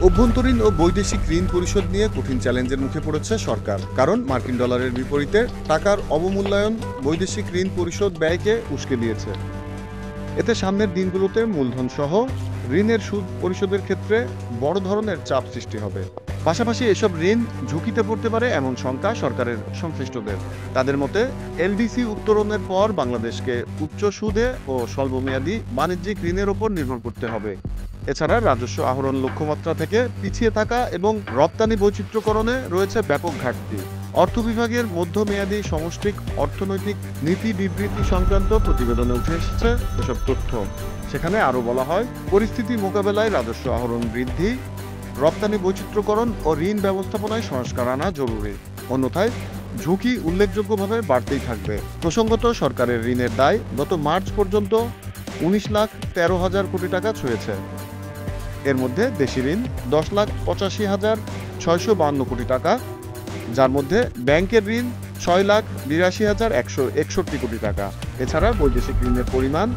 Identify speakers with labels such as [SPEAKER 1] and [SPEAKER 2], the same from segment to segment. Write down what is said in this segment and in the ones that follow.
[SPEAKER 1] অভ্যন্তরীণ ও বৈদেশিক ঋণ পরিশোধ নিয়ে কঠিন চ্যালেঞ্জের মুখে পড়েছে সরকার, কারণ মার্কিন ডলারের বিপরীতে টাকার অবমূল্যায়ন বৈদেশিক ঋণ পরিশোধ ব্যয়কে উস্কে দিয়েছে। এতে সামনের দিনগুলোতে মূলধন সহ ঋণের সুদ পরিশোধের ক্ষেত্রে বড় ধরনের চাপ সৃষ্টি হবে। পাশাপাশি এসব ঋণ ঝুঁকিতে পড়তে পারে এমন শঙ্কা সরকারের সংশ্লিষ্টদের। তাদের মতে, এলডিসি উত্তরণের পর বাংলাদেশকে উচ্চ সুদে ও স্বল্পমেয়াদী বাণিজ্যিক ঋণের ওপর নির্ভর করতে হবে। এছাড়া রাজস্ব আহরণ লক্ষ্যমাত্রা থেকে পিছিয়ে থাকা এবং রপ্তানি বৈচিত্র্যকরণে রয়েছে ব্যাপক ঘাটতি। অর্থ বিভাগের মধ্যমেয়াদী সমষ্টিক অর্থনৈতিক নীতি বিবৃতি সংক্রান্ত প্রতিবেদনে উঠে এসেছে এসব তথ্য। সেখানে আরও বলা হয়, পরিস্থিতি মোকাবেলায় রাজস্ব আহরণ বৃদ্ধি, রপ্তানি বৈচিত্র্যকরণ ও ঋণ ব্যবস্থাপনায় সংস্কার আনা জরুরি। অন্যথায় ঝুঁকি উল্লেখযোগ্যভাবে বাড়তেই থাকবে। প্রসঙ্গত, সরকারের ঋণের দায় গত মার্চ পর্যন্ত 19,13,000 কোটি টাকা ছুঁয়েছে। এর মধ্যে দেশি ঋণ 10,85,652 কোটি টাকা, যার মধ্যে ব্যাংকের ঋণ 6,82,161 কোটি টাকা। এছাড়া বৈদেশিক ঋণের পরিমাণ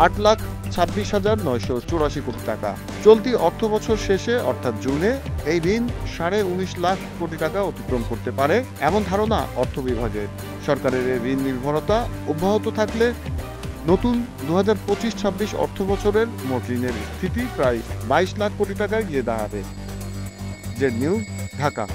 [SPEAKER 1] 8,26,984 কোটি টাকা। চলতি অর্থবছর শেষে অর্থাৎ জুনে এই ঋণ 19.5 লাখ কোটি টাকা অতিক্রম করতে পারে এমন ধারণা অর্থ বিভাগের। সরকারের এই ঋণ নির্ভরতা অব্যাহত থাকলে নতুন 2025-26 অর্থবছরের মোট ঋণের স্থিতি প্রায় 22 লাখ কোটি টাকায় গিয়ে দাঁড়াবে। Z news, Dhaka.